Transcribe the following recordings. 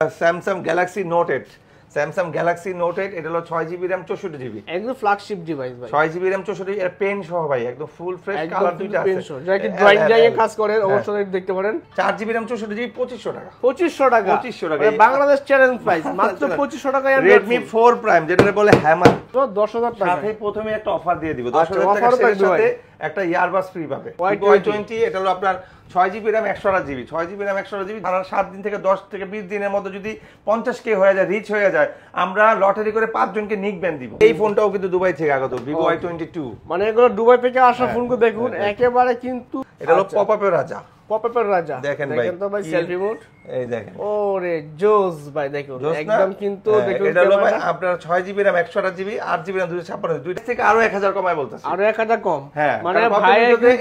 Samsung Galaxy Note 8 Samsung Galaxy Note 8 এটা হলো 6GB RAM 64GB একদম ফ্ল্যাগশিপ ডিভাইস ভাই 6GB RAM 64GB এর পেন সহ ভাই একদম ফুল ফ্রেশ কালার দুইটা আছে যারা কি ড্রয়িং কাজ করেন অবশ্যই দেখতে পারেন 4GB RAM 64GB 2500 টাকা 2500 টাকা বাংলাদেশ চ্যালেঞ্জ প্রাইস মাত্র 2500 টাকায় Redmi 4 Prime যেটা বলে হ্যামার তো 10000 টাকা সাথে প্রথমে একটা অফার দিয়ে দিব 10000 টাকার সাথে একটা ইয়ারবাস ফ্রি পাবে Y20 এটা হলো আপনার 6GB RAM 128GB 6GB RAM 128GB আর 7 দিন থেকে 10 থেকে 20 দিনের মধ্যে যদি 50k হয়ে যায় রিচ হয়ে যায় আমরা লটারি করে 5 জনকে নিক ব্যান্ড দিব এই ফোনটাও কিন্তু দুবাই থেকে আগত Vivo Y22 মানে এগুলো দুবাই থেকে আসা ফোনগুলো দেখুন একেবারে কিন্তু এটা হলো পপআপের রাজা পপআপের রাজা দেখেন তো ভাই সেলফি মোড এই দেখেন ওরে জোস ভাই দেখুন একদম কিন্তু দেখুন এটা হলো ভাই আপনার 6GB RAM 128GB 8GB RAM 256 দুইটা থেকে আরো 1000 কমায় বলতাছি আরো 1000 কম মানে ভাই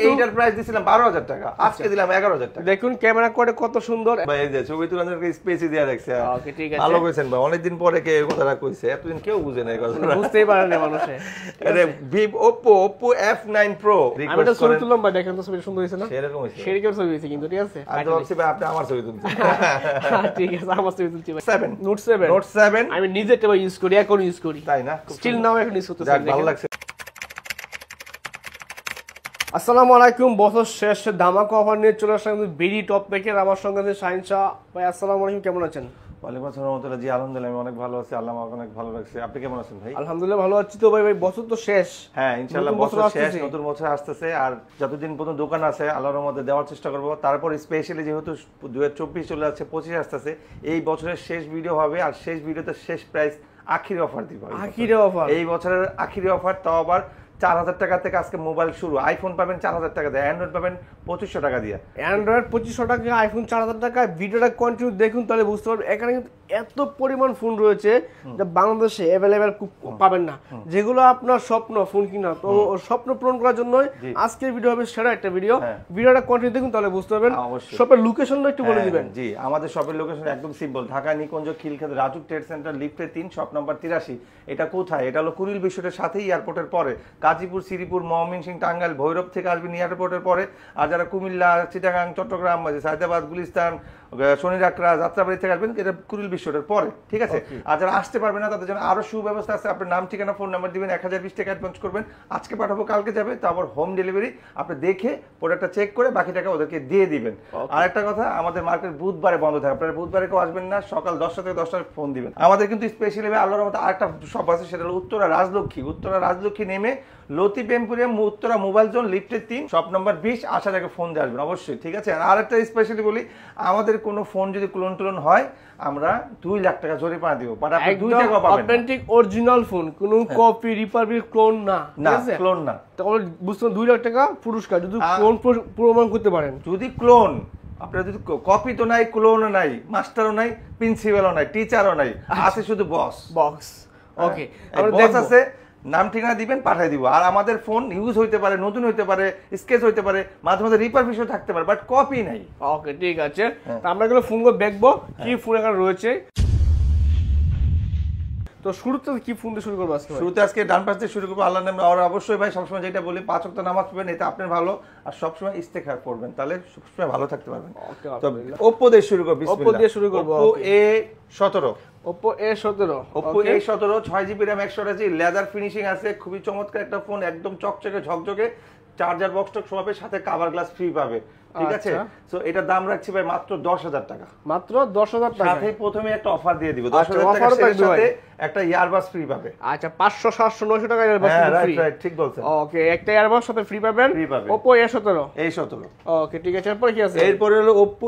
এইটার প্রাইস দিছিলাম 12000 টাকা আজকে দিলাম 11000 টাকা দেখুন ক্যামেরা কোয়ালিটি কত সুন্দর ভাই এই যে ছবি তোলার স্পেসই দেয়া রাখছে ওকে ঠিক আছে ভালো কইছেন ভাই অনেকদিন পরে কে এই কথাটা কইছে এতদিন কেউ বুঝে না এই কথাটা বুঝতেই পারে না মানুষে আরে Oppo F9 Pro আমি তো ছবি তুললাম ভাই দেখেন তো ছবি সুন্দর হইছে না সেরকম হইছে সেরকম ছবি হইছে কিন্তু ঠিক আছে আর ভাবছি ভাই আপনি আমার ছবি তুলছেন ঠিক আছে আমার ছবি তুলছি ভাই 7 Note 7 আমি নিজে এটা ইউজ করি এখন ইউজ করি তাই না স্টিল নাও এখন ইউজ করতেছি ভালো লাগছে আসসালামু আলাইকুম বছর শেষ ধামাকা অফার নিয়ে চলে আসলাম বিডি টপ থেকে আমার সঙ্গে আছে শাহিন শাহ ভাই আসসালামু আলাইকুম কেমন আছেন ওয়ালাইকুম আসসালাম রাহমাতুল্লাহ জি আলহামদুলিল্লাহ আমি অনেক ভালো আছি আল্লাহ আমাকে অনেক ভালো রাখছে আপনি কেমন আছেন ভাই আলহামদুলিল্লাহ ভালো আছি তো ভাই বছর তো শেষ হ্যাঁ ইনশাআল্লাহ বছর শেষ নতুন বছর আসতেছে আর যতদিন পর্যন্ত দোকান আছে আল্লাহর রহমতে দেওয়ার চেষ্টা করব তারপর স্পেশালি যেহেতু 2024 চলে যাচ্ছে 25 আসতেছে এই বছরের শেষ ভিডিও হবে আর শেষ ভিডিওতে শেষ প্রাইস আখিরি অফার দিব আখিরি অফার এই বছরের আখিরি অফার তাও আবার 4000 টাকা থেকে আজকে মোবাইল শুরু আইফোন পাবেন 4000 টাকা দিয়ে অ্যান্ড্রয়েড পাবেন 2500 টাকা দিয়ে অ্যান্ড্রয়েড 2500 টাকা আইফোন 4000 টাকা ভিডিওটা কন্টিনিউ দেখুন তাহলে বুঝতে পারবেন এখানে কিন্তু এত পরিমাণ ফোন রয়েছে যা বাংলাদেশে अवेलेबल পাবেন না যেগুলো আপনার স্বপ্ন ফোন কিনা তো স্বপ্ন পূরণ করার জন্য আজকের ভিডিও হবে সেরা একটা ভিডিওটা কন্টিনিউ দেখুন তাহলে বুঝতে পারবেন শপের লোকেশনটা একটু বলে দিবেন জি আমাদের শপের লোকেশন একদম সিম্পল ঢাকা নিকুঞ্জ খিলক্ষেত রাজুক ট্রেড সেন্টার লিফটে 3 শপ নাম্বার 83 এটা কোথায় এটা হলো কুড়িল বিশ্বটের সাথেই এয়ারপোর্টের পরে গাজীপুর শ্রীপুর ময়মনসিংহ টাঙ্গাইল ভৈরব থেকে আসবেন এয়ারপোর্টের পরে আর যারা কুমিল্লা চিটাগাং চট্টগ্রাম সায়দাবাদ গুলিস্তান শনিরাকড়া যাত্রাবাড়ি থেকে আসবেন এটা কুড়িল বিশ্বটের পরে ঠিক আছে আর যারা আসতে পারবে না তাদের জন্য আরো সুব্যবস্থা আছে আপনার নাম ঠিকানা ফোন নাম্বার দিবেন 1020 টাকা অ্যাডভান্স করবেন আজকে পাঠাবো কালকে যাবে তারপর হোম ডেলিভারি আপনি দেখে প্রোডাক্টটা চেক করে বাকি টাকা ওদেরকে দিয়ে দিবেন আর একটা কথা আমাদের মার্কেট বুধবারে বন্ধ থাকে আপনারা বুধবারে কেউ আসবেন না সকাল 10টা থেকে 10টায় ফোন দিবেন আমাদের কিন্তু স্পেশালি আল্লাহর মতো আরেকটা শপ আছে সেটা হলো উত্তরা রাজলক্ষ্মী নেমে Latif emporium Uttara mobile zone লিফটের 3 শপ নাম্বার 20 আসার আগে ফোন দিয়ে আসবেন অবশ্যই ঠিক আছে আর একটা স্পেশালি বলি আমাদের কোনো ফোন যদি ক্লোন হয় আমরা 2 লাখ টাকা জরিমানা দিব বাট আপনি 2 টাকা পাবেন অথেন্টিক অরিজিনাল ফোন কোনো কপি রিপাবলিক ক্লোন না ক্লোন না তাহলে বুঝছেন 2 লাখ টাকা পুরস্কার যদি ক্লোন প্রমাণ করতে পারেন যদি ক্লোন আপনার যদি কপি তো নাই ক্লোনও নাই মাস্টারও নাই প্রিন্সিপালও নাই টিচারও নাই আছে শুধু বক্স ওকে আমরা বক্স আছে নাম ঠিকানা দিবেন পাঠিয়ে দিব আর আমাদের ফোন ইউজ হইতে পারে নতুন হইতে পারে স্কেচ হইতে পারে মাঝে মাঝে রিপারফিশন থাকতে পারে বাট কপি নাই ওকে ঠিক আছে তো আমরা এগুলো ফোনগুলো দেখবো কি ফোন এখানে রয়েছে তো শুরুতে কি ফোন দিয়ে শুরু করব শুরুতে আজকে ডান পাশ দিয়ে শুরু করব আল্লাহর নামে আর অবশ্যই ভাই সবসময় যেটা বলি 5 ওয়াক্ত নামাজ পড়বেন এটা আপনার ভালো আর সবসময় ইস্তেখার করবেন তাহলে সবসময় ভালো থাকতে পারবেন তো Oppo দিয়ে শুরু করব Oppo দিয়ে শুরু করব Oppo A17 Oppo A17 6GB RAM 128GB leather finishing আছে খুবই চমৎকার একটা ফোন একদম চকচকে ঝকঝকে চার্জার বক্সটা সবাবে সাথে কভার গ্লাস ফ্রি পাবে ঠিক আছে সো এটা দাম রাখছি ভাই মাত্র 10000 টাকা মাত্র 10000 টাকা সাথে প্রথমে একটা অফার দিয়ে দিব 10000 টাকার সাথে একটা ইয়ারবাস ফ্রি পাবে আচ্ছা 500 700 900 টাকা ইয়ারবাস ফ্রি রাইট ঠিক বলছেন ওকে একটা ইয়ারবাস সাথে ফ্রি পাবেন Oppo A17 ওকে ঠিক আছে এরপর কি আছে এরপরে হলো Oppo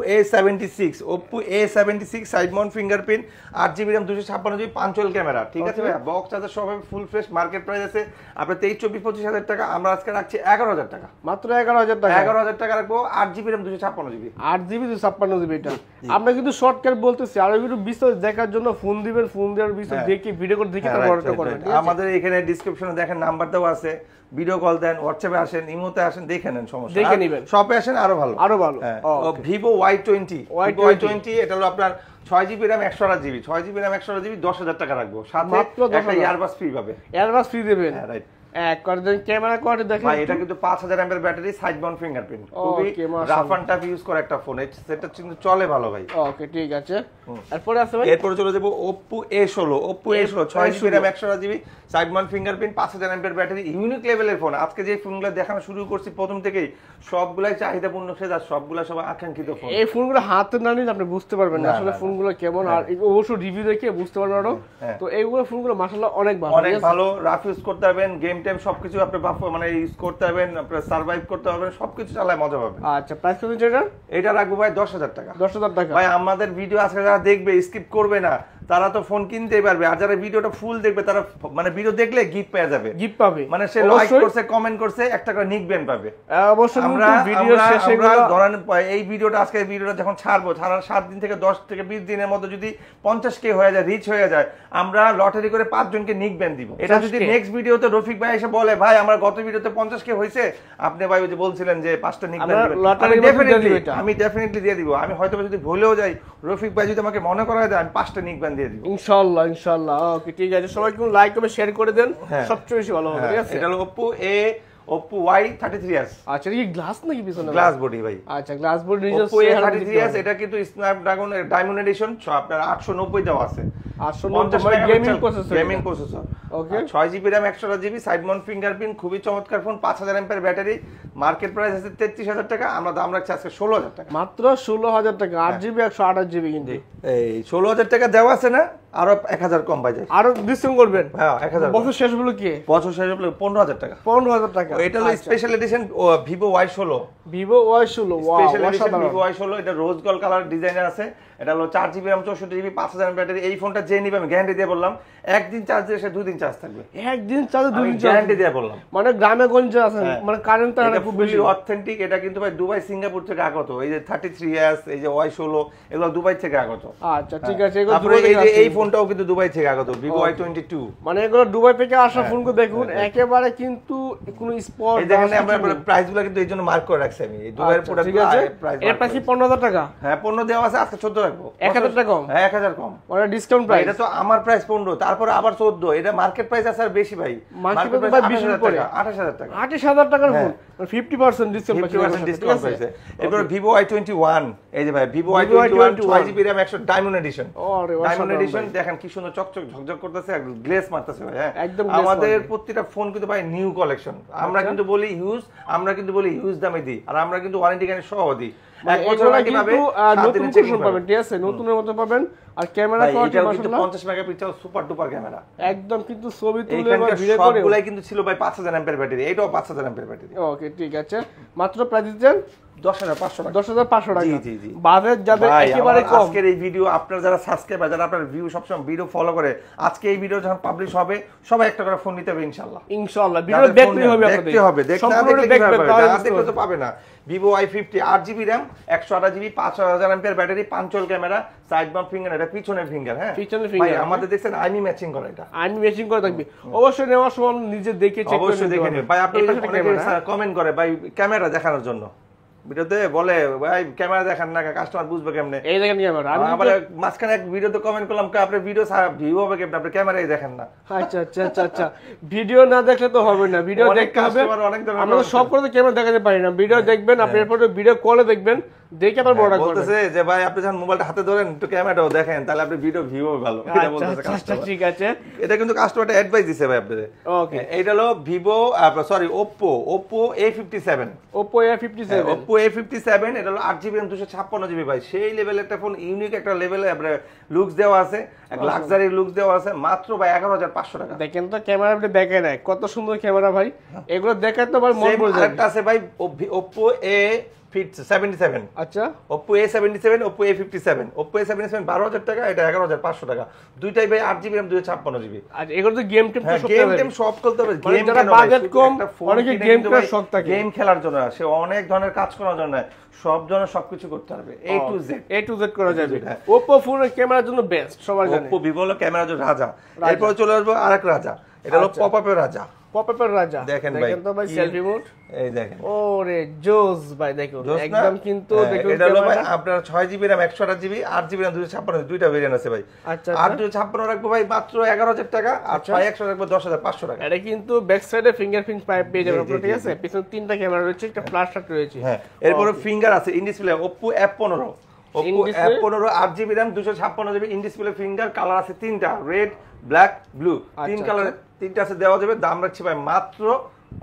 A76 side Mount fingerprint 8GB RAM 256GB punctual camera ঠিক আছে ভাই বক্স চার্জার সব ফুল ফ্রেশ মার্কেট প্রাইস আছে আপনার 23 24 25000 টাকা আমরা আজকে রাখছি 11000 টাকা মাত্র 11000 টাকা 11000 টাকা রাখবো 8GB RAM 256GB 8GB 256GB এটা আমরা কিন্তু শর্টকাট বলতেছি আর একটু বিস্তারিত দেখার জন্য ফোন দিবেন ফোন দেওয়ার বিস্তারিত দেখি ভিডিও করে দেখি তারপর অর্ডার করবেন আমাদের এখানে ডেসক্রিপশনে দেখেন নাম্বার দেওয়া আছে ভিডিও কল দেন হোয়াটসঅ্যাপে আসেন ইমোতে আসেন দেখে নেন সমস্যা দেখে নেবেন শপে আসেন আরো ভালো Vivo Y20 এটা হলো আপনার 6GB RAM 128GB 6GB RAM 128GB 10000 টাকা রাখবো সাথে একটা ইয়ারবাস ফ্রি পাবে ইয়ারবাস ফ্রি দেবেন রাইট এক করে দেন ক্যামেরা কোয়ালিটি দেখেন ভাই এটা কিন্তু 5000 mAh battery side Mount fingerprint খুবই রাফ এন্ড টাফ ইউজ করে একটা ফোন সেটা কিন্তু চলে ভালো ভাই ওকে ঠিক আছে এরপরে আছে ভাই এরপরে চলে যাব Oppo A16 Oppo A16 6GB RAM 128GB side Mount fingerprint 5000 mAh battery unique লেভেলের ফোন আজকে যে ফোনগুলো দেখানো শুরু করছি প্রথম থেকেই সবগুলাই চাহিদাপূর্ণ সেটা সবগুলা সব আকাঙ্ক্ষিত ফোন এই ফোনগুলো হাতে না নিলে আপনি বুঝতে পারবেন না আসলে ফোনগুলো কেমন আর অবশ্য রিভিউ দেখে বুঝতে পারবেন আরো তো এইগুলো ফোনগুলো মাশাআল্লাহ অনেক ভালো অনেক ভালো রাফ ইউজ করতে পারবেন গেম টাইম সবকিছু আপনি মানে ইউজ করতে পারবেন আপনি সার্ভাইভ করতে পারবেন সবকিছু চালায় মজা পাবেন আচ্ছা প্রাইস কত এটা রাখবো ভাই 10000 টাকা 10000 টাকা ভাই আমাদের ভিডিও আজকে যারা দেখবে স্কিপ করবে না তারা তো ফোন কিনতেই পারবে আর যারা ভিডিওটা ফুল দেখবে তারা মানে ভিডিও দেখলে গিফট পেয়ে যাবে গিফট পাবে মানে সে লাইক করছে কমেন্ট করছে একটা করে নিক ব্যান্ড পাবে অবশ্যই আমরা ভিডিও শেষে ধরেন এই ভিডিওটা আজকে ভিডিওটা যখন ছাড়বো ছাড়ার 7 দিন থেকে 10 থেকে 20 দিনের মধ্যে যদি 50k হয়ে যায় রিচ হয়ে যায় আমরা লটারি করে 5 জনকে নিক ব্যান্ড দিব এটা যদি নেক্সট ভিডিওতে রফিক ভাই এসে বলে ভাই আমার গত ভিডিওতে 50k হয়েছে আপনি ভাই ওই যে বলছিলেন যে 5টা নিক ব্যান্ড দিবেন আমি ডেফিনেটলি দিয়ে দিব আমি হয়তো যদি ভুলেও যাই রফিক ভাই যদি আমাকে মনে করায় দেয় আমি 5টা নিক ব্যান্ড দিয়ে দিব ইনশাআল্লাহ ইনশাআল্লাহ ওকে ঠিক আছে সবাই একটু লাইক করে শেয়ার করে দেন সবচেয়ে বেশি ভালো হবে ঠিক আছে এটা হলো Oppo Y33s আচ্ছা এটা কি গ্লাস নাকি পিছনে গ্লাস বডি ভাই আচ্ছা গ্লাস বডি Oppo A33s এটা কিন্তু স্ন্যাপড্রাগন ডায়মন্ড এডিশন আপনার 890 দেওয়া আছে 890 গেমিং প্রসেসর ওকে 6GB RAM 128GB side Mount fingerprint খুবই চমৎকার phone 5000 mAh battery market price আছে 33000 টাকা আমরা দাম রাখছি আজকে 16000 টাকা মাত্র 16000 টাকা 8GB 128GB কিন্তু এই 16000 টাকা দেওয়া আছে না আরো 1000 কম পাই যায় আরো ডিসকাউন্ট করবেন হ্যাঁ 1000 বছর শেষ হলো কি বছর শেষ হলো 15000 টাকা 15000 টাকা এটা হলো special edition Vivo Y16 Vivo Y16 special edition Vivo Y16 এটা রোজ গোল্ড কালার ডিজাইনের আছে এটা হলো 4GB RAM 64GB 5000 ব্যাটারি এই ফোনটা যে নিবে আমি গ্যারান্টি দিয়ে বললাম একদিন চার্জ দিলে সে 2 দিন চার্জ থাকবে একদিন চার্জ 2 দিন গ্যারান্টি দিয়ে বললাম মানে গ্রামে গঞ্জে আছে মানে কারেন্ট তার খুব বেশি অথেন্টিক এটা কিন্তু ভাই দুবাই সিঙ্গাপুর থেকে আগত এই যে 33s এই যে Y16 এগুলো দুবাই থেকে আগত আচ্ছা ঠিক আছে এগুলো তারপরে এই যে এই ফোনটাও কিন্তু দুবাই থেকে আগত Vivo Y22 মানে এগুলো দুবাই থেকে আসা ফোনগুলো দেখুন একেবারে কিন্তু কোনো স্পট এই দেখেন আমরা প্রাইসগুলো কিন্তু এইজন্য মার্ক করে রাখছি আমি এই দুবাইয়ের প্রোডাক্ট ঠিক আছে এর প্রাইস 15000 টাকা হ্যাঁ 15 দেওয়া আছে আজকে 14 রাখবো 1000 টাকা কম হ্যাঁ 1000 কম মানে ডিসকাউন্ট প্রাইস এটা তো আমার প্রাইস 15 তারপর আবার 14 এটা মার্কেট প্রাইস আছে আর বেশি ভাই মার্কেট প্রাইস 20 পরে 28000 টাকা 28000 টাকার ফোন 50% ডিসকাউন্ট 50% ডিসকাউন্ট পাইছে এরপর Vivo Y21 এই যে ভাই Vivo Y21 6GB RAM 100 diamond edition diamond edition দেখেন কি সুন্দর চকচক ঝকঝক করতেছে আর গ্লেজ মারতেছে ভাই হ্যাঁ আমাদের প্রত্যেকটা ফোন কিন্তু ভাই নিউ কালেকশন আমরা কিন্তু বলি ইউজ দামে দিই আর আমরা কিন্তু ওয়ারেন্টি গ্যারান্টি সহ দিই এক বছর আগে পাবে নতুন ভার্সন পাবেন ঠিক আছে নতুনের মতো পাবেন আর ক্যামেরা কোয়ালিটি মাশাআল্লাহ 50 মেগাপিক্সেল সুপার ডুপার ক্যামেরা একদম কিন্তু ছবি তুলে বা ভিডিও করে সবগুলাই কিন্তু ছিল ভাই 5000 mAh ব্যাটারি এটাও 5000 mAh ব্যাটারি ওকে ঠিক আছে মাত্র প্রাইস দিচ্ছেন 10500 টাকা 10500 টাকা জি জি বাজেট যাদের একেবারে কম আজকের এই ভিডিও আপনারা যারা সাবস্ক্রাইবার যারা আপনার ভিউ সবসময় ভিডিও ফলো করে আজকে এই ভিডিও যখন পাবলিশ হবে সবাই একটা করে ফোন নিতে হবে ইনশাআল্লাহ ইনশাআল্লাহ ভিডিও দেখতেই হবে আপনাদের দেখতে হবে দেখতে তো পাবে না Vivo Y50 8GB RAM 128GB 5000 mAh battery পাঁচল ক্যামেরা সাইড মাউন্ট ফিঙ্গার এটা পিছনের ফিঙ্গার হ্যাঁ পিছনের ফিঙ্গার ভাই আমাদের দেখছেন আইনি ম্যাচিং করে এটা আইনি ম্যাচিং করে থাকবে অবশ্যই নেওয়ার সময় নিজে দেখে চেক করে অবশ্যই দেখে নেবেন ভাই আপনি কমেন্ট করে ভাই ক্যামেরা দেখানোর জন্য ভিডিওতে বলে ভাই ক্যামেরা দেখান না কাস্টমার বুঝবে কেমনে এই দেখেন ক্যামেরা আমি আবার মাঝখানে এক ভিডিওতে কমেন্ট করলাম আপনি ভিডিও ভিউ হবে কেমনে আপনি ক্যামেরাই দেখেন না আচ্ছা আচ্ছা আচ্ছা আচ্ছা ভিডিও না দেখলে তো হবে না ভিডিও দেখতে হবে আমরা সব করে ক্যামেরা দেখাতে পারি না ভিডিও দেখবেন আপনি এরপর ভিডিও কলে দেখবেন দেখে আবার বড় করবেন বলতেছে যে ভাই আপনি যখন মোবাইলটা হাতে ধরেন একটু ক্যামেরাটাও দেখেন তাহলে আপনি ভিডিও ভিউ হবে ভালো এটা বলতেছে কাস্টমার ঠিক আছে এটা কিন্তু কাস্টমারটা অ্যাডভাইস দিছে ভাই আপনাদের ওকে এটা হলো Vivo sorry Oppo A57 Oppo A57 Oppo A57 এটা হলো 8GB RAM 256GB ভাই সেই লেভেলের একটা ফোন ইউনিক একটা লেভেলে আপনার লুকস দেওয়া আছে এক লাক্সারি লুকস দেওয়া আছে মাত্র ভাই 11500 টাকা দেখেন তো ক্যামেরা আপনি দেখে নাই কত সুন্দর ক্যামেরা ভাই এগুলো দেখে তো ভাই মন পড়ে যায় একটা আছে ভাই Oppo A77 আচ্ছা Oppo A77 Oppo A57 Oppo A77 12000 টাকা এটা 11500 টাকা দুইটাই ভাই 8GB RAM 256GB আর এগুলো তো গেম টেম তো গেম টেম সব খেলতে হবে গেম যারা বাজেট কম অনেকে গেম খেলার শখ থাকে গেম খেলার জন্য সে অনেক ধরনের কাজ করার জন্য সব ধরনের সবকিছু করতে পারবে A to Z করা যাবে Oppo ফোনের ক্যামেরার জন্য বেস্ট সবার জানে Oppo Vivo ক্যামেরার জন্য রাজা এরপর চলে আসবো আরেক রাজা এটা হলো পপআপের রাজা। পপআপের রাজা দেখেন ভাই, তো ভাই সেলফি মোড, এই দেখেন ওরে জোস ভাই, দেখুন একদম কিন্তু দেখুন এটা হলো ভাই আপনার 6GB RAM 128GB 8GB RAM 256 দুইটা ভেরিয়েন্ট আছে ভাই। আচ্ছা 856 রাখবো ভাই মাত্র 11000 টাকা, আর 6100 রাখবো 10500 টাকা। এটা কিন্তু ব্যাক সাইডে ফিঙ্গারপ্রিন্ট পাইপ পেয়ে যাবেন আপনারা, ঠিক আছে? পিছনে তিনটা ক্যামেরা রয়েছে, একটা ফ্ল্যাশ লাইট রয়েছে। হ্যাঁ, এরপরে ফিঙ্গার আছে in display Oppo F15 8GB RAM 256GB in display finger, colour আছে তিনটা, রেড ব্ল্যাক ব্লু, তিন কালার তিনটা আছে, দেওয়া যাবে। দাম রাখছি ভাই মাত্র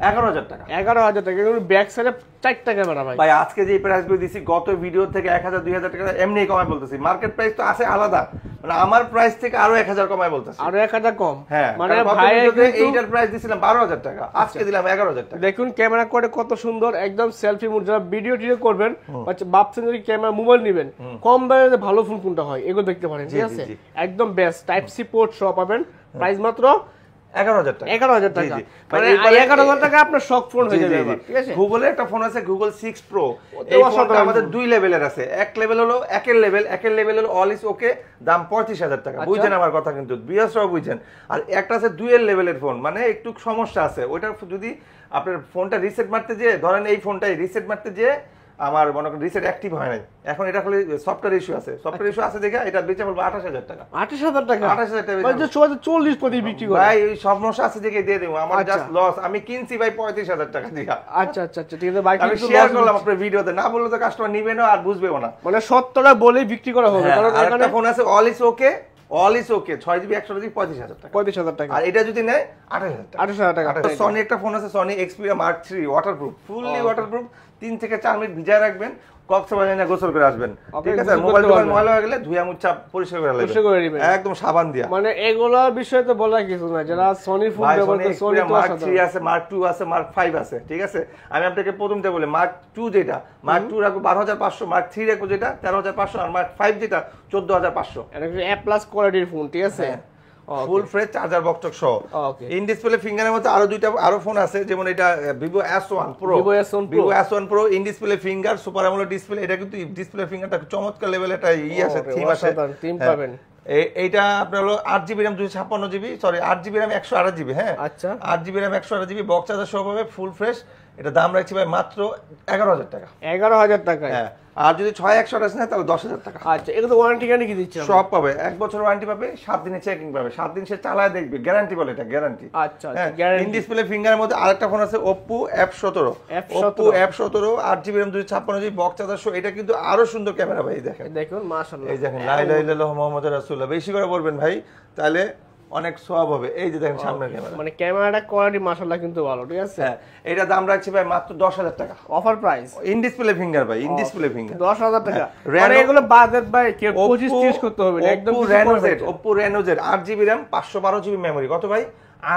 11000 টাকা। 11000 টাকা, কিন্তু ব্যাক সাইডে চারটা ক্যামেরা ভাই। ভাই আজকে যে প্রাইস গুলো দিছি গত ভিডিও থেকে 1000 2000 টাকা এমনি কমায় বলতেছি, মার্কেট প্রাইস তো আছে আলাদা, মানে আমার প্রাইস থেকে আরো 1000 কমায় বলতেছি, আরো 1000 কম। হ্যাঁ, মানে ভাই এইটার প্রাইস দিছিলাম 12000 টাকা, আজকে দিলাম 11000 টাকা। দেখুন ক্যামেরা কোয়ালিটি কত সুন্দর, একদম সেলফি মোড। যারা ভিডিও টিডিও করবেন, ভাবছেন যদি ক্যামেরা মোবাইল নেবেন, কম বাজেটে ভালো ফোন কোনটা হয় এগুলো দেখতে পারেন, ঠিক আছে? একদম বেস্ট টাইপ সি পোর্ট সহ পাবেন, প্রাইস মাত্র 11000 টাকা। 11000 টাকা, মানে 11000 টাকা আপনার শখ ফোন হয়ে যাবে, ঠিক আছে? গুগলের একটা ফোন আছে গুগল 6 প্রো, এই ফোনটা আমাদের দুই লেভেলের আছে। এক লেভেল হলো একের লেভেল হলো অল ইজ ওকে, দাম 35000 টাকা। বুঝছেন আমার কথা? কিন্তু বিএসরাও বুঝছেন। আর একটা আছে দুইয়ের লেভেলের ফোন, মানে একটু সমস্যা আছে, ওইটা যদি আপনার ফোনটা রিসেট মারতে যে, ধরেন এই ফোনটাই রিসেট মারতে যে আমার মনে করেন রিসেট অ্যাক্টিভ হয় নাই, এখন এটা খালি সফটওয়্যার ইস্যু আছে, সফটওয়্যার ইস্যু আছে দেখে এটা বেচে বলবো 28000 টাকা। 28000 টাকা? 28000 টাকা মানে 40 প্রতি বিক্রি করে ভাই, ওই সমস্যা আছে দেখে দিয়ে দেবো, আমার জাস্ট লস। আমি কিনছি ভাই 35000 টাকা দিয়ে। আচ্ছা আচ্ছা আচ্ছা, ঠিক আছে ভাই, আমি শেয়ার করলাম আপনার ভিডিওতে, না বললে তো কাস্টমার নিবে না আর বুঝবেও না, মানে সত্যটা বলেই বিক্রি করা হবে। কারণ এখানে ফোন আছে all is okay 6GB 128GB 35000 টাকা। 35000 টাকা। আর এটা যদি নেয় 28000 টাকা। 28000 টাকা। সনি একটা ফোন আছে Sony Xperia Mark 3, waterproof, fully waterproof, 3 থেকে 4 মিনিট ভিজায় রাখবেন, কক্সবাজারে না গোসল করে আসবেন, ঠিক আছে? মোবাইল ময়লা হয়ে গেলে ধুয়া মুছা পরিষ্কার করে নেবেন একদম সাবান দিয়া। মানে এগুলোর বিষয়ে তো বলার কিছু না, যারা সনি ফোন ব্যবহার করে, সনি তো Mark 3 আছে, Mark 2 আছে, Mark 5 আছে, ঠিক আছে? আমি আপনাকে প্রথমতে বলি Mark 2 যেটা, Mark 2 রাখবো 12500, Mark 3 রাখবো যেটা 13500, আর Mark 5 যেটা 14500। এটা কি A+ কোয়ালিটির ফোন, ঠিক আছে? ফুল ফ্রেশ চার্জার বক্স সহ। ইন ডিসপ্লে ফিঙ্গারের মধ্যে আরো ফোন আছে, যেমন এটা Vivo S1 Pro, Vivo S1 Pro in display finger, super AMOLED display. এটা কিন্তু ডিসপ্লে ফিঙ্গারটা চমৎকার লেভেলে একটা আছে, থিম আছে, থিম পাবেন। এইটা আপনার হলো 8GB RAM 256GB, sorry 8GB RAM 128GB, হ্যাঁ আচ্ছা 8GB RAM 128GB box charger সহ পাবে, ফুল ফ্রেশ। এটা দাম রাখছি ভাই মাত্র 11000 টাকা। 11000 টাকা? হ্যাঁ, আর যদি 6128 নেয় তাহলে 10000 টাকা। আচ্ছা, এটা তো ওয়ারেন্টি গ্যারান্টি কি দিচ্ছে? সব পাবে, 1 বছর ওয়ারেন্টি পাবে, 7 দিনের চেকিং পাবে, 7 দিন সে চালায় দেখবে, গ্যারান্টি বলে এটা, গ্যারান্টি। আচ্ছা গ্যারান্টি। ইন ডিসপ্লে ফিঙ্গারের মধ্যে আরেকটা ফোন আছে Oppo F17, Oppo F17 8GB RAM 256GB box charger সহ। এটা কিন্তু আরো সুন্দর ক্যামেরা ভাই, দেখেন দেখুন মাশাআল্লাহ, এই দেখেন লা ইলাহা ইল্লাল্লাহু মুহাম্মাদুর রাসূলুল্লাহ, বেশি করে বলবেন ভাই, তাহলে অনেক সওয়াব হবে। এই যে দেখেন সামনের ক্যামেরা, মানে ক্যামেরাটা কোয়ালিটি মাশাআল্লাহ কিন্তু ভালো, ঠিক আছে? হ্যাঁ, এটা দাম রাখছি ভাই মাত্র 10000 টাকা। Offer price in display finger ভাই, ইন ডিসপ্লে ফিঙ্গার 10000 টাকা। মানে এগুলো বাজেট ভাই কে 25-30 করতে হবে না, একদম Oppo Reno Z 8GB RAM 512GB memory. কত ভাই?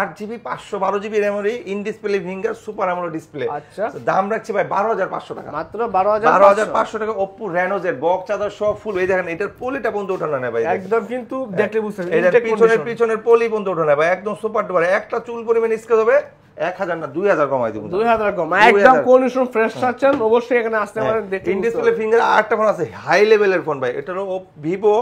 8GB 512GB memory, in display finger, super AMOLED display. আচ্ছা, দাম রাখছি ভাই 12500 টাকা, মাত্র 12500 টাকা। Oppo Reno Z box charger সব ফুল, এই দেখেন এটার পলিটা বন্ধ ওঠানো না ভাই, একদম কিন্তু দেখলে বুঝতে পারবেন, এটা পিছনের পলি বন্ধ ওঠানো না ভাই, একদম সুপার ডুপার। একটা চুল পরিমাণ স্কেচ হবে 1000 না 2000 কমাই দিব, 2000 কম, একদম কন্ডিশন ফ্রেশ চাচ্ছেন অবশ্যই এখানে আসতে পারেন। দেখতে ইন ডিসপ্লে ফিঙ্গার আরেকটা ফোন আছে হাই লেভেলের ফোন ভাই, এটা হলো Vivo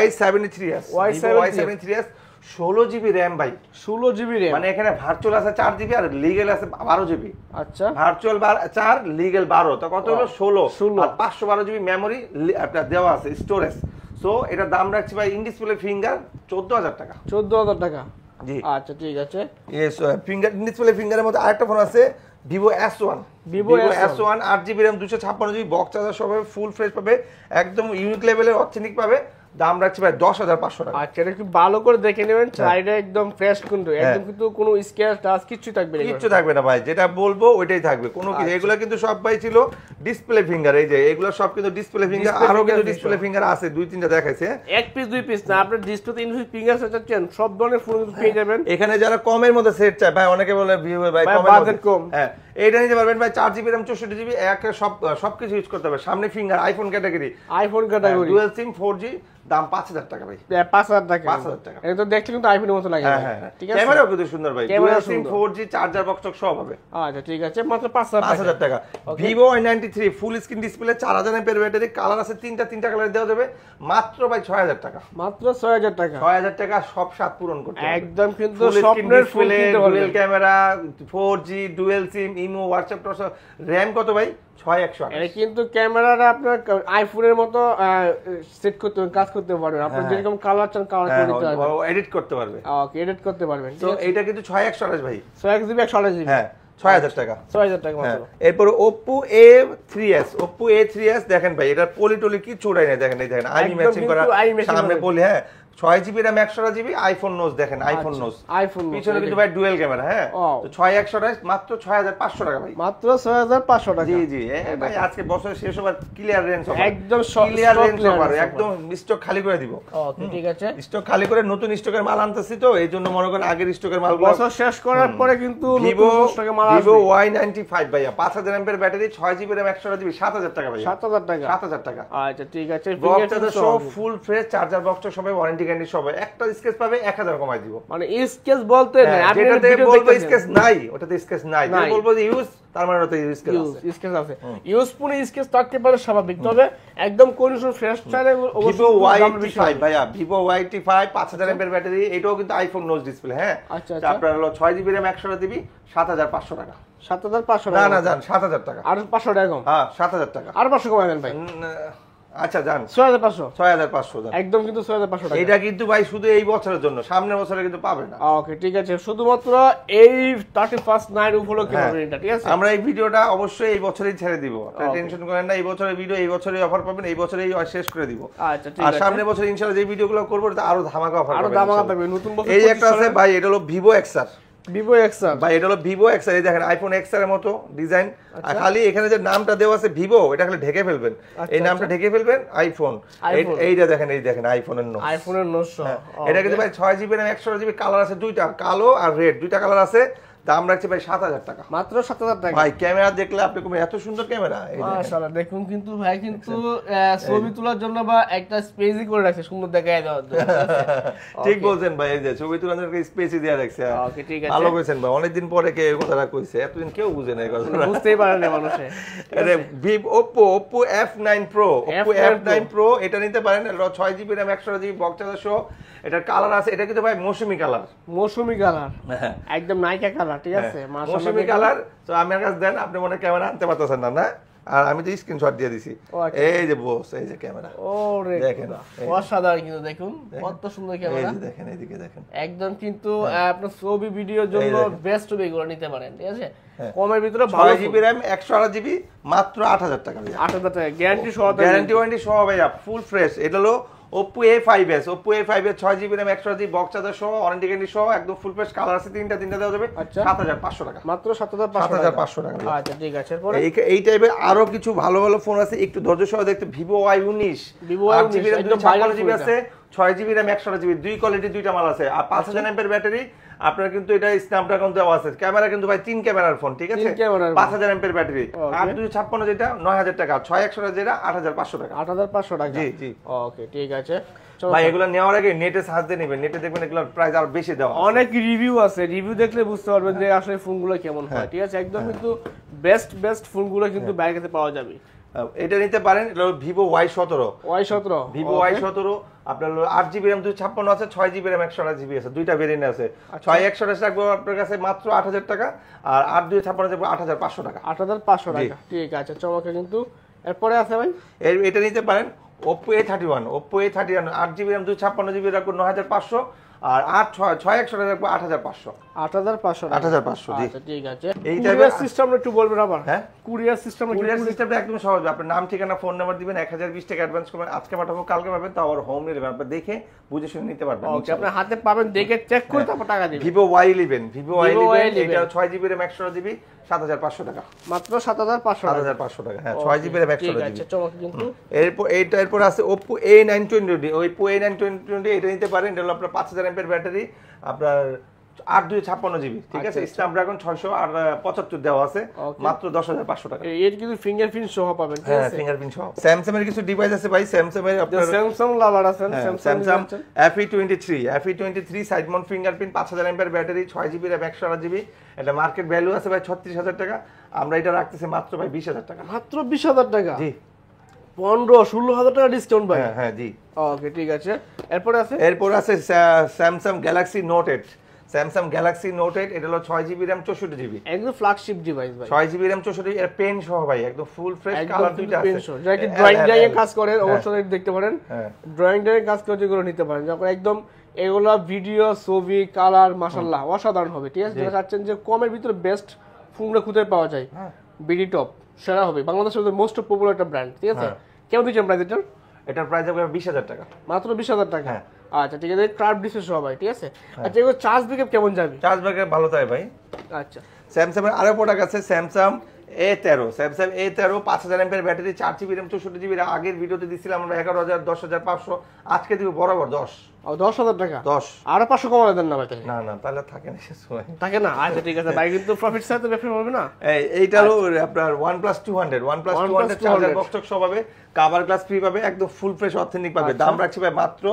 Y73s, Y73s 16GB RAM ভাই, 16GB RAM, মানে এখানে ভার্চুয়াল আছে 4GB আর লিগ্যাল আছে 12GB। আচ্ছা, ভার্চুয়াল 4 লিগ্যাল 12, তো কত হলো 16 আর 512GB মেমরি আপনার দেওয়া আছে স্টোরেজ। সো এটা দাম রাখছি ভাই ইন ডিসপ্লে ফিঙ্গার 14000 টাকা। 14000 টাকা, জি আচ্ছা ঠিক আছে। ইয়েস, ফিঙ্গার ইন ডিসপ্লে ফিঙ্গারের মধ্যে আরেকটা ফোন আছে Vivo S1, Vivo S1 8GB RAM 256GB box charger সহ পাবে, ফুল ফ্রেশ পাবে, একদম ইউনিক লেভেলের অথেন্টিক পাবে। দাম রাখছি ভাই 10500 টাকা। আচ্ছা, এটা একটু ভালো করে দেখে নেবেন, চাইটা একদম ফ্রেশ কিন্তু, একদম কিন্তু কোনো স্ক্র্যাচ টাচ কিছু থাকবে না, কিছু থাকবে না ভাই, যেটা বলবো ওইটাই থাকবে, কোনো কিছু। এগুলা কিন্তু সব ভাই ছিল ডিসপ্লে ফিঙ্গার, এই যে এগুলা সব কিন্তু ডিসপ্লে ফিঙ্গার, আরো কিন্তু ডিসপ্লে ফিঙ্গার আছে 2-3টা দেখাইছে, এক পিস 2 পিস না, আপনি ডিসপ্লেতে ইনফিনিক্স ফিঙ্গার চাচ্ছেন সব ধরনের ফোন পেয়ে যাবেন। এখানে যারা কমের মধ্যে সেট চায় ভাই, অনেকে বলে ভাই কমের মধ্যে কম, হ্যাঁ এইটা নিতে পারবেন ভাই, 4GB RAM 64GB, সবকিছু ইউজ করতে হবে। সামনে finger, iPhone category, dual SIM 4G দাম 5000 টাকা ভাই। 5000 টাকা। 5000 টাকা। এটা তো দেখতে কিন্তু আইফোনের মতো লাগে। হ্যাঁ হ্যাঁ ঠিক আছে। ক্যামেরাও কিন্তু সুন্দর ভাই। ক্যামেরা ডুয়াল সিম সুন্দর। 4G চার্জার বক্স সব হবে। আচ্ছা ঠিক আছে, মাত্র 5000 টাকা। Vivo Y93 full screen display 4000 এমএর ব্যাটারি, কালার আছে তিনটা কালার দেওয়া যাবে মাত্র ভাই 6000 টাকা। মাত্র 6000 টাকা। 6000 টাকা সব স্বাদ পূরণ করতে হবে। একদম কিন্তু Full screen স্বপ্নের ফোন display, কিনতে পারবেন। Dual camera, 4G, dual SIM, imo, WhatsApp, RAM কত ভাই? 6128। এটা কিন্তু ক্যামেরাটা আপনার আইফোনের মতো সেট করতে কাজ করতে পারবেন। আপনি যেরকম কালার চান কালার করে দিতে পারবেন। এডিট করতে পারবে। ওকে, এডিট করতে পারবেন। তো এটা কিন্তু 6128 ভাই। 1 জিবি 128 জিবি। হ্যাঁ 6000 টাকা। 6000 টাকা মাত্র। এরপর Oppo A3s, Oppo A3s দেখেন ভাই, এটা পলি কি চুড়াই না, দেখেন এই দেখেন আইমি ম্যাচিং করা, সামনে পলি, হ্যাঁ 6GB RAM 128GB আইফোন নোজ, দেখেন আইফোন নোজ, আইফোন পিছনে কিন্তু ভাই ডুয়াল ক্যামেরা। হ্যাঁ তো 6128 মাত্র 6500 টাকা ভাই। মাত্র 6500 টাকা। জি জি ভাই, আজকে বছর শেষ হবার ক্লিয়ার রেঞ্জ অফার, একদম ক্লিয়ার রেঞ্জ অফার, একদম স্টক খালি করে দিব। ওকে ঠিক আছে, স্টক খালি করে নতুন স্টকের মাল আনতেছি, তো এই জন্য মনে করেন আগের স্টকের মাল বছর শেষ করার পরে কিন্তু Vivo নতুন স্টকে মাল আসবে। Vivo Y95 ভাইয়া 5000 এমএর ব্যাটারি, 6GB RAM 128GB 7000 টাকা ভাইয়া। 7000 টাকা। 7000 টাকা। আচ্ছা ঠিক আছে, বক্সটা সব ফুল ফ্রেশ, চার্জার বক্সটা সবাই ওয়ারেন্টি গ্যারান্টি সবাই, একটা স্কেচ পাবে 1000 কমাই দিব। মানে স্কেচ বলতে না, আপনি যেটাতে ভিডিও বলবো দেখতেছেন স্কেচ নাই, ওটাতে স্কেচ নাই, যে বলবো যে ইউজ, তার মানে ওটাতে স্কেচ আছে। স্কেচ আছে, ইউজফুল স্কেচ থাকতে পারে স্বাভাবিক, তবে একদম কন্ডিশন ফ্রেশ চাইলে Vivo Y85 ভাইয়া, Vivo Y85 5000 এমএর ব্যাটারি, এটাও কিন্তু আইফোন নোজ ডিসপ্লে। হ্যাঁ আচ্ছা আপনার হলো 6GB RAM 128GB 7500 টাকা। 7500 না টাকা। না জান 7000 টাকা। আর 500 টাকা কম। হ্যাঁ 7000 টাকা। আর 500 কমাই দেন ভাই। আচ্ছা জান 6500। 6500 জান। একদম কিন্তু 6500 টাকা। এটা কিন্তু ভাই শুধু এই বছরের জন্য, সামনের বছরে কিন্তু পাবে না। ওকে ঠিক আছে, শুধুমাত্র এই 31st নাইট উপলক্ষে পাবেন এটা, ঠিক আছে। আমরা এই ভিডিওটা অবশ্যই এই বছরই ছেড়ে দিব, আপনারা টেনশন করেন না, এই বছরের ভিডিও এই বছরই অফার পাবেন, এই বছরেই শেষ করে দিব। আচ্ছা ঠিক আর আছে, সামনের বছর ইনশাআল্লাহ যে ভিডিওগুলো করব এটা আরো ধামাকা অফার আরো পাবেন। দামাকা থাকবে নতুন বছর। এই একটা আছে ভাই, এটা হলো Vivo XR। Vivo XR ভাই এটা হলো Vivo XR, এই দেখেন আইফোন XR এর মতো ডিজাইন, আর খালি এখানে যে নামটা দেওয়া আছে Vivo, এটা খালি ঢেকে ফেলবেন, এই নামটা ঢেকে ফেলবেন আইফোন। এইটা দেখেন, এই দেখেন আইফোনের নোজ, আইফোনের 900। এটা কিন্তু ভাই 6GB RAM 128GB, কালার আছে দুইটা, কালো আর রেড, দুইটা কালার আছে। দাম রাখছে ভাই 7000 টাকা। মাত্র 7000 টাকা। ভাই ক্যামেরা দেখলে আপনি কমে, এত সুন্দর ক্যামেরা, এই দেখেন মাশাআল্লাহ দেখুন কিন্তু ভাই কিন্তু ছবি তোলার জন্য বা একটা স্পেসই করে রাখছে সুন্দর দেখায় দেওয়ার জন্য। ঠিক বলছেন ভাই, এই যে ছবি তোলার জন্য স্পেসই দেয়া রাখছে। ওকে ঠিক আছে, ভালো কইছেন ভাই, অনেকদিন পরে কে এই কথাটা কইছে, এতদিন কেউ বুঝে না এই কথাটা, বুঝতেই পারে না মানুষে। আরে Oppo F9 Pro, Oppo F9 Pro এটা নিতে পারেন, এটা 6GB RAM 128GB box charger সহ, এটার কালার আছে, এটা কিন্তু ভাই মৌসুমী কালার, মৌসুমী কালার, একদম নাইকা কালার, ঠিক আছে মাশাআল্লাহ মৌসুমী কালার। তো আমার কাছে দেন, আপনি মনে ক্যামেরা আনতে পারতেছেন না, না আর আমি তো স্ক্রিনশট দিয়ে দিছি, এই যে বস, এই যে ক্যামেরা, ওরে দেখেন অসাধারণ কিন্তু, দেখুন কত সুন্দর ক্যামেরা, এই যে দেখেন, এইদিকে দেখেন, একদম কিন্তু আপনার ছবি ভিডিওর জন্য বেস্ট ছবি গুলো নিতে পারেন, ঠিক আছে কমের ভিতরে ভালো। 6GB RAM 128GB মাত্র 8000 টাকা ভাই। 8000 টাকা গ্যারান্টি সহ, গ্যারান্টি ওয়ারেন্টি সহ ভাইয়া, ফুল ফ্রেশ। এটা হলো Oppo A5s, Oppo A5s 6GB RAM 128GB box charger সহ, ওয়ারেন্টি গ্যারান্টি সহ, একদম ফুল ফ্রেশ, কালার আছে তিনটা দেওয়া যাবে 7500 টাকা। মাত্র 7500 টাকা। আচ্ছা ঠিক আছে, এরপর এই টাইপের আরো কিছু ভালো ভালো ফোন আছে, একটু ধৈর্য সহ দেখতে। Vivo Y19, Vivo Y19 একদম 256GB আছে, 6GB RAM 128GB, দুই কোয়ালিটি, দুইটা মাল আছে, আর 5000 mAh ব্যাটারি। আপনার কিন্তু এটা স্ন্যাপড্রাগন দেওয়া আছে, ক্যামেরা কিন্তু ভাই 3 ক্যামেরার ফোন, ঠিক আছে, 5000 mAh ব্যাটারি, 8256 যেটা 9000 টাকা, 6128 যেটা 8500 টাকা। 8500 টাকা, জি জি ওকে ঠিক আছে ভাই। এগুলো নেওয়ার আগে নেটে সার্চ দিয়ে নেবেন, নেটে দেখবেন এগুলোর প্রাইস আরো বেশি দেওয়া, অনেক রিভিউ আছে, রিভিউ দেখলে বুঝতে পারবেন যে আসলে ফোনগুলো কেমন হয়, ঠিক আছে একদম কিন্তু বেস্ট ফোনগুলো কিন্তু বাইরে কাছে পাওয়া যাবে। এটা নিতে পারেন, এটা হলো Vivo Y17, Vivo Y17 আপনার হলো 8GB RAM 256 আছে, 6GB RAM 128GB আছে, দুইটা ভেরিয়েন্ট আছে। 6128 রাখবো আপনার কাছে মাত্র 8000 টাকা, আর 8256 যাবে 8500 টাকা। 8500 টাকা, ঠিক আছে চমৎকার কিন্তু। এরপরে আছে ভাই, এটা নিতে পারেন Oppo A31, Oppo A31 8GB RAM 256GB রাখবো 9500, আর 6128 রাখবো 8500। 8500 জি আচ্ছা ঠিক আছে। এই কুরিয়ার সিস্টেম একটু বলবেন আবার। হ্যাঁ কুরিয়ার সিস্টেমটা একদম সহজ, আপনার নাম ঠিকানা ফোন নাম্বার দিবেন, 1020 টাকা অ্যাডভান্স করবেন, আজকে পাঠাবো কালকে পাবেন, তাও আবার হোম ডেলিভারি, আপনি দেখে বুঝে শুনে নিতে পারবেন। ওকে আপনি হাতে পাবেন, দেখে চেক করে তারপর টাকা দিবেন। Vivo Y11, এটা 6GB RAM 128GB 7500 টাকা, মাত্র 7500 টাকা। হ্যাঁ 6GB RAM 128GB, ঠিক আছে চমৎকার কিন্তু। এরপর আছে Oppo A920, ওই Oppo A920 এটা নিতে পারেন, এটা হলো আপনার 5000 mAh ব্যাটারি, আপনার 8/256 জিবি, ঠিক আছে, স্ন্যাপড্রাগন 675 দেওয়া আছে, মাত্র 10,500 টাকা। এর কিন্তু ফিঙ্গারপ্রিন্ট সহ পাবেন, ঠিক হ্যাঁ আছে, ফিঙ্গারপ্রিন্ট সহ। স্যামসাং এর কিছু ডিভাইস আছে ভাই, স্যামসাং এর আপনার স্যামসাং লাভার আছেন, Samsung FE23 side Mount fingerprint, 5000 mAh battery, 6GB RAM, 128GB, এটা মার্কেট ভ্যালু আছে ভাই 36,000 টাকা, আমরা এটা রাখতেছি মাত্র ভাই 20,000 টাকা। মাত্র 20,000 টাকা? জি, 15-16,000 টাকা ডিসকাউন্ট ভাই। হ্যাঁ জি। ওকে ঠিক আছে, এরপর আছে Samsung Galaxy note 8, Samsung Galaxy note 8, এটা হলো 6GB RAM 64GB, একদম ফ্ল্যাগশিপ ডিভাইস ভাই, 6GB RAM 64GB, এর পেন সহ ভাই, একদম ফুল ফ্রেশ কালার দুইটা আছে। যারা কি ড্রয়িং এ কাজ করে অবশ্যই দেখতে পারেন, ড্রয়িং এ কাজ করে যেগুলো নিতে পারেন, যখন একদম এগুলা ভিডিও ছবি কালার মাশাআল্লাহ অসাধারণ হবে, ঠিক আছে। যারা চাচ্ছেন যে কমের ভিতরে বেস্ট ফোনটা কোথায় পাওয়া যায়, বিডি টপ সেরা হবে, বাংলাদেশের মোস্ট পপুলার একটা ব্র্যান্ড, ঠিক আছে। কেমন দিচ্ছেন প্রাইস এটার? এটার প্রাইস হবে 20,000 টাকা, মাত্র 20,000 টাকা। আচ্ছা ঠিক আছে, কার্ভ ডিসপ্লে সহ ভাই, ঠিক আছে। আচ্ছা এগুলো চার্জ ব্যাকআপ কেমন যাবে? চার্জ ব্যাকআপ ভালো তাই ভাই। আচ্ছা স্যামসাং এর আরো প্রোডাক্ট আছে, Samsung A13, Samsung A13 5000 mAh battery, 4GB RAM 64GB, আগের ভিডিওতে দিছিলাম আমরা 11,000, 10,500, আজকে দিব বরাবর 10। ও 10,000 টাকা, 10 আরো 500 কমালে দেন না ভাই? না না তাহলে থাকে না শেষ সময়, থাকে না। আচ্ছা ঠিক আছে ভাই, কিন্তু প্রফিট সাথে ব্যবসা হবে না। এইটা হলো আপনার OnePlus 200 চার্জার বক্স টক সব পাবে, কভার গ্লাস ফ্রি পাবে, একদম ফুল ফ্রেশ অথেন্টিক পাবে, দাম রাখছি ভাই মাত্র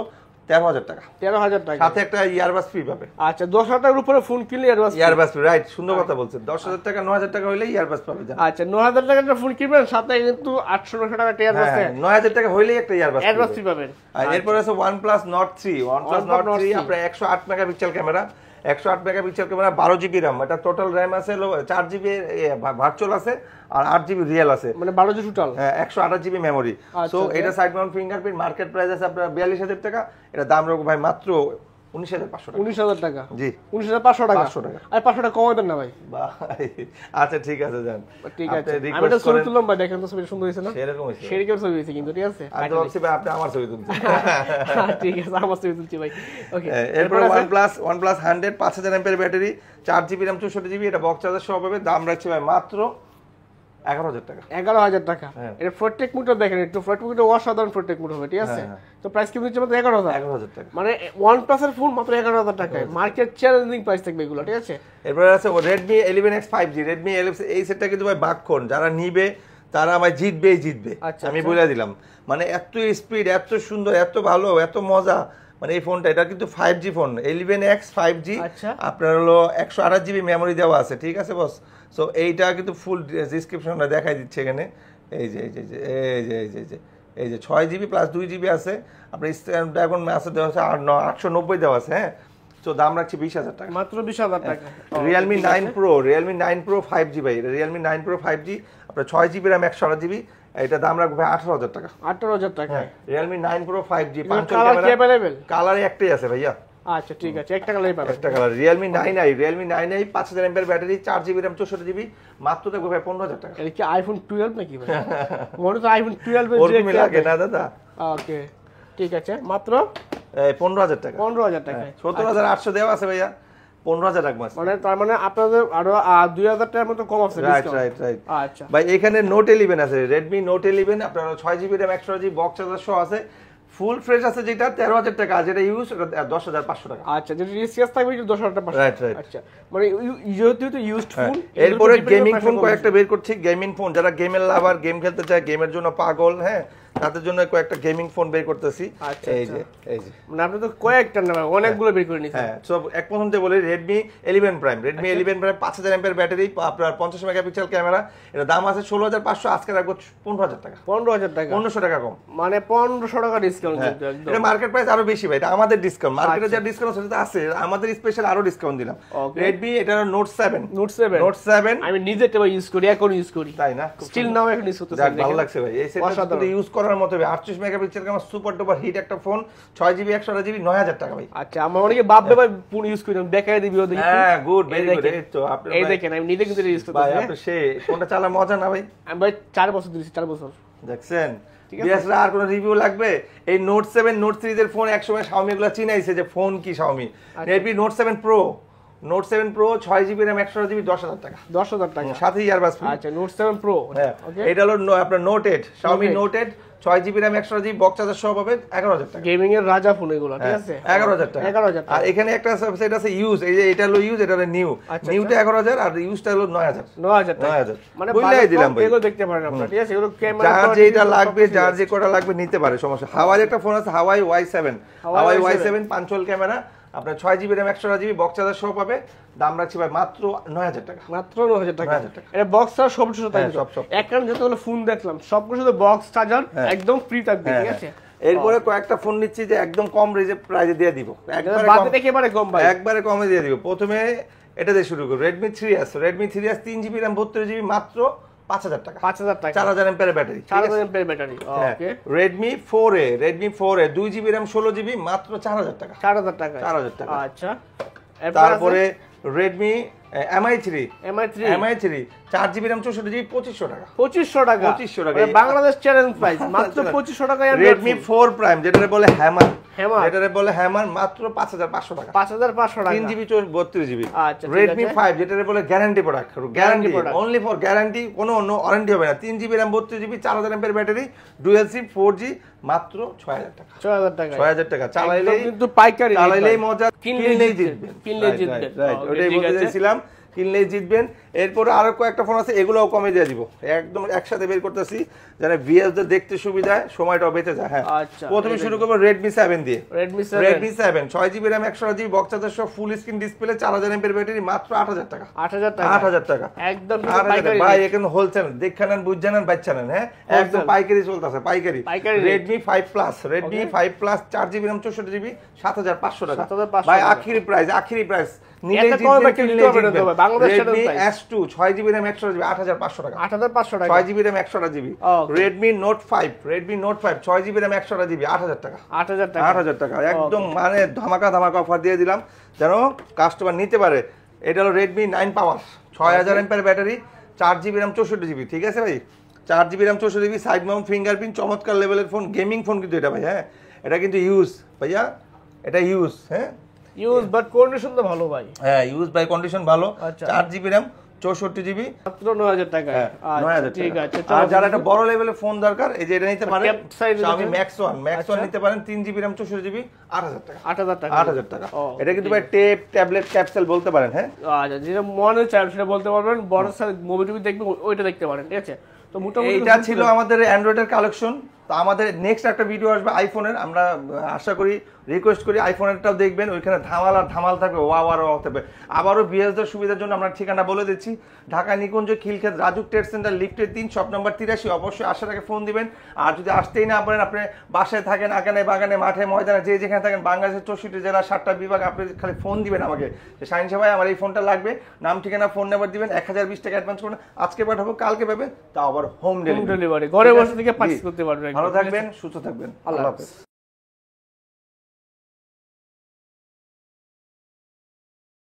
13,000 টাকা, 13,000 টাকা, সাথে একটা ইয়ারবাস ফ্রি পাবে। আচ্ছা 10,000 টাকার উপরে ফোন কিনলে ইয়ারবাস ফ্রি, রাইট, সুন্দর কথা বলছেন, 10,000 টাকা 9,000 টাকা হইলে ইয়ারবাস পাবে। আচ্ছা 9,000 টাকার ফোন কিনবেন, সাথে কিন্তু 800-900 টাকা ইয়ারবাস, 9,000 টাকা হইলেই একটা ইয়ারবাস ফ্রি পাবেন। আর এরপর আছে OnePlus Nord 3, আপনার 108 megapixel camera, 108 megapixel camera, 12GB RAM, এটা টোটাল RAM আছে 4GB ভার্চুয়াল আছে আর 8GB রিয়েল আছে, মানে 12 টোটাল, 128GB মেমরি। সো এটা side Mount fingerprint, market price আছে আপনার 42,000 টাকা, এটা দাম রাখবো ভাই মাত্র 19,500 টাকা। 19,000 টাকা? জি 19,500 টাকা। 500 টাকা আর 500 টাকা কমাই দেন না ভাই? ভাই আচ্ছা ঠিক আছে যান, ঠিক আছে। আমি এটা ছবি তুললাম ভাই, দেখেন তো ছবি সুন্দর হয়েছে না? সেরকম হয়েছে, সেরকম ছবি হয়েছে কিন্তু, ঠিক আছে। আমি তো ভাবছি ভাই আপনি আমার ছবি তুলছেন। ঠিক আছে, আমার ছবি তুলছি ভাই। ওকে এরপর OnePlus 100 5000 mAh battery, 4GB RAM 64GB, এটা বক্স চার্জার সহ পাবে, দাম রাখছি ভাই মাত্র 11,000 টাকা। 11,000 টাকা। এটা প্রত্যেক মুটটা দেখেন, একটু প্রত্যেক মুটটা অসাধারণ প্রত্যেক মুট হবে, ঠিক আছে। তো প্রাইস কি দিচ্ছে? মাত্র 11,000 টাকা, মানে OnePlus এর ফোন মাত্র 11,000 টাকায়, মার্কেট চ্যালেঞ্জিং প্রাইস থাকবে এগুলো, ঠিক আছে। এরপর আছে Redmi 11X 5G, Redmi 11X, এই সেটটা কিন্তু ভাই বাকখন, যারা নিবে তারা ভাই জিতবে, আমি বলে দিলাম, মানে এত স্পিড, এত সুন্দর, এত ভালো, এত মজা, মানে এই ফোনটা, এটা কিন্তু 5G ফোন, 11X 5G, আপনার হলো 128GB মেমোরি দেওয়া আছে, ঠিক আছে বস। সো এইটা কিন্তু ফুল ডিসক্রিপশনটা দেখাই দিচ্ছে এখানে, এই যে 6GB প্লাস 2GB আছে, আপনার স্ন্যাপড্রাগন আছে দেওয়া আছে 890 দেওয়া আছে, হ্যাঁ। তো দাম রাখছি 20,000 টাকা, মাত্র 20,000 টাকা। Realme 9 Pro 5G ভাই, Realme 9 Pro 5G, আপনার 6GB RAM 128GB, এটা দাম রাখবো ভাই 18,000 টাকা। 18,000 টাকা। Realme 9 Pro 5G, কালার কি अवेलेबल? কালার একটাই আছে ভাইয়া। আচ্ছা ঠিক আছে, একটা কালারই পাবেন, একটা colour. Realme 9i 5000 mAh battery, 4GB RAM 64GB, মাত্র দেখো ভাই 15,000 টাকা। এটা কি iPhone 12 নাকি ভাই? মনে তো iPhone 12 এর ওরকমই লাগে না দাদা? ওকে ঠিক আছে, মাত্র 15,000 টাকা। 15,000 টাকা, 17,800 দেওয়া আছে ভাইয়া, 15,000 রাখবো। মানে তার মানে আপনাদের আরো 2,000 টাকার মতো কম আছে ডিসকাউন্ট। রাইট। আচ্ছা ভাই এখানে Note 11 আছে, Redmi Note 11, আপনার 6GB RAM 128GB box charger সহ আছে, ফুল ফ্রেশ আছে, যেটা 13,000 টাকা, যেটা ইউজ 10,500 টাকা। আচ্ছা, যেটা রিসিয়াস থাকবে 10,000 টাকা। রাইট। আচ্ছা, মানে যেহেতু ইউজড ফোন। এরপরে গেমিং ফোন কয়েকটা বের করছি, গেমিং ফোন, যারা গেমের লাভার, গেম খেলতে চায়, গেমের জন্য পাগল, হ্যাঁ, তাদের জন্য কয়েকটা গেমিং ফোন বের করতেছি। এই যে মানে আপনি তো কয়েকটা না অনেকগুলো বের করে নিছেন। হ্যাঁ, সব এক প্রথম থেকে বলি, Redmi 11 Prime, Redmi 11 Prime 5000 mAh battery, আপনার 50 মেগাপিক্সেল ক্যামেরা, এটা দাম আছে 16,500, আজকে রাখবো 15,000 টাকা। 15,000 টাকা, 1500 টাকা কম, মানে 1500 টাকা ডিসকাউন্ট কিন্তু একদম। এটা মার্কেট প্রাইস আরো বেশি ভাই, এটা আমাদের ডিসকাউন্ট, মার্কেটে যা ডিসকাউন্ট সেটা আছে, আমাদের স্পেশাল আরো ডিসকাউন্ট দিলাম। Redmi এটা Note 7 আমি নিজে এটা ইউজ করি, এখন ইউজ করি, তাই না? স্টিল নাও এখন ইউজ করতেছি, ভালো লাগছে ভাই, এই সেটটা ইউজ করার মতো। 38 megapixel camera, super duper hit একটা ফোন, 6GB 128GB, 9,000 টাকা ভাই। আচ্ছা, আমরা অনেকে ভাববে ভাই ফোন ইউজ করি, দেখাই দিবি ওদের। হ্যাঁ, গুড, ভেরি গুড। এই তো আপনি এই দেখেন, আমি নিজে কিন্তু ইউজ করতেছি ভাই, আপনি সেই ফোনটা চালা মজা না ভাই? আমি ভাই 4 বছর দিয়েছি, 4 বছর দেখছেন। বিএসরা আর কোনো রিভিউ লাগবে? এই Note 7 Note সিরিজের ফোন একসময় Xiaomi গুলো চিনাইছে যে ফোন কি Xiaomi। Redmi Note 7 Pro note 7 pro 6GB RAM 128GB 10,000 টাকা 10,000 টাকা সাথে ইয়ারবাস ফ্রি। আচ্ছা নোট 7 প্রো হ্যাঁ এটা হলো আপনার note 8 Xiaomi note 8 6GB RAM 128GB box charger সহ পাবে 11,000 টাকা। গেমিং এর রাজা ফোন এগুলো ঠিক আছে 11,000 টাকা 11,000 টাকা। আর এখানে একটা সাবসেট আছে ইউজ, এই যে এটা হলো ইউজ, এটা হলো নিউ। নিউটা 11,000 আর ইউজটা হলো 9,000 টাকা। 9,000 মানে বুঝলাই দিলাম ভাই, এগুলো দেখতে পারেন আপনারা ঠিক আছে, এগুলো ক্যামেরা যার যেটা লাগবে যার যে কোটা লাগবে নিতে পারে, সমস্যা। হাওয়াই একটা ফোন আছে হাওয়াই Y7, হাওয়াই Y7 পাঞ্চল ক্যামেরা, আপনার 6GB RAM 128GB box charger সহ পাবে, দাম রাখছি ভাই মাত্র 9,000 টাকা। মাত্র 9,000 টাকা। এটা বক্স আর সব কিছু থাকবে, সব এখন যতগুলো ফোন দেখলাম সবকিছু তো বক্স চার্জার একদম ফ্রি থাকবে ঠিক আছে। এরপরে কয়েকটা ফোন নিচ্ছি যে একদম কম প্রাইজে দিয়ে দিব, একেবারে কম ভাই, একবারে কমে দিয়ে দিব। প্রথমে এটা দিয়ে শুরু করব, Redmi 3S 3GB RAM 32GB মাত্র 5,000 টাকা। 5,000 টাকা 4000 mAh ব্যাটারি, 4000 mAh ব্যাটারি। ওকে Redmi 4A 2GB RAM 16GB মাত্র 4,000 টাকা। 4,000 টাকা 4,000 টাকা। আচ্ছা তারপরে Redmi MI3 MI3 4GB RAM 64GB 2500 টাকা। 2500 টাকা 2500 টাকা বাংলাদেশ চ্যালেঞ্জ প্রাইস মাত্র 2500 টাকায়। Redmi 4 Prime যেটারে বলে হ্যামার, হ্যামার যেটারে বলে হ্যামার মাত্র 5,500 টাকা। 5,500 টাকা 3GB 32GB। আচ্ছা Redmi 5 যেটারে বলে guarantee product, guarantee only for guarantee, কোনো অন্য ওয়ারেন্টি হবে না। 3GB RAM 32GB 4000 mAh battery, dual SIM 4G মাত্র 6,000 টাকা। 6,000 টাকা 6,000 টাকা চালাইলেই কিন্তু পাইকারি, চালাইলেই মজা, কিনলেই জিতবেন। কিনলেই জিতবেন রাইট, ওটাই বলতে চাইছিলাম, কিনলেই জিতবেন। এরপরে আরো কয়েকটা ফোন আছে, এগুলোও কমে দিয়ে দিব, একদম একসাথে বের করতেছি যেন ভিএসদের দেখতে সুবিধা হয়, সময়টাও বেঁচে যায়। হ্যাঁ আচ্ছা প্রথমে শুরু করব Redmi 7 দিয়ে। Redmi 7 6GB RAM 128GB box charger সহ ফুল স্ক্রিন ডিসপ্লে 4000 mAh ব্যাটারি মাত্র 8,000 টাকা। 8,000 টাকা 8,000 টাকা একদম 8,000 পাইকারি ভাই, এখানে হোলসেল দেখছেন না, বুঝছেন না, বাচ্চা নেন। হ্যাঁ একদম পাইকারি চলতেছে, পাইকারি। Redmi 5 Plus 4GB RAM 64GB 7,500 টাকা। ভাই আখিরি প্রাইস, আখিরি প্রাইস নিলেই জিতবেন। Redmi S2 6GB RAM 128GB 8,500 টাকা। 8,500 টাকা 6GB RAM 128GB। Redmi Note 5 6GB RAM 128GB 8,000 টাকা। 8,000 টাকা 8,000 টাকা একদম মানে ধামাকা অফার দিয়ে দিলাম যেন কাস্টমার নিতে পারে। এটা হলো Redmi 9 Power 6000 mAh battery, 4GB RAM 64GB। ঠিক আছে ভাই, 4GB RAM 64GB, side Mount fingerprint, চমৎকার লেভেলের ফোন, গেমিং ফোন কিন্তু এটা ভাই। হ্যাঁ এটা কিন্তু ইউজ ভাইয়া, এটা ইউজ। হ্যাঁ ইউজ বাট কন্ডিশন তো ভালো ভাই। হ্যাঁ ইউজ বাই কন্ডিশন ভালো। আচ্ছা 4GB RAM 64GB মাত্র 9,000 টাকা। আচ্ছা ঠিক আছে। আর যারা একটা বড় লেভেলের ফোন দরকার, এই যে এটা নিতে পারেন, Xiaomi Max 1 নিতে পারেন, 3GB RAM 64GB 8,000 টাকা। 8,000 টাকা 8,000 টাকা। এটা কিন্তু ভাই টেপ ট্যাবলেট ক্যাপসুল বলতে পারেন। হ্যাঁ আচ্ছা যেটা মনে চাই সেটা বলতে পারবেন, বড় সাইজ মুভি টুভি দেখবেন ওইটা দেখতে পারেন ঠিক আছে। তো মোটামুটি এটা ছিল আমাদের অ্যান্ড্রয়েডের কালেকশন। তো আমাদের নেক্সট একটা ভিডিও আসবে আইফোনের, আমরা আশা করি রিকোয়েস্ট করি আইফোনেরটাও দেখবেন, ওইখানে ধামাল আর ধামাল থাকবে, ওয়াও থাকবে। আবারও বিএসদের সুবিধার জন্য আমরা ঠিকানা বলে দিচ্ছি, ঢাকা নিকুঞ্জ খিলক্ষেত রাজুক ট্রেড সেন্টার লিফটের 3 শপ নম্বর 83। অবশ্যই আসার আগে ফোন দিবেন। আর যদি আসতেই না পারেন, আপনি বাসায় থাকেন, আগানে বাগানে মাঠে ময়দানে যে যেখানে থাকেন, বাংলাদেশের 64 জেলা 7টা বিভাগ, আপনি খালি ফোন দিবেন আমাকে যে শাহিন সাহেব আমার এই ফোনটা লাগবে, নাম ঠিকানা ফোন নাম্বার দিবেন, 1020 টাকা অ্যাডভান্স করবেন, আজকে পাঠাবো কালকে পাবে, তাও আবার হোম ডেলিভারি, ঘরে বসে থেকে পারচেজ করতে পারবেন। ভালো থাকবেন, সুস্থ থাকবেন, আল্লাহ হাফেজ।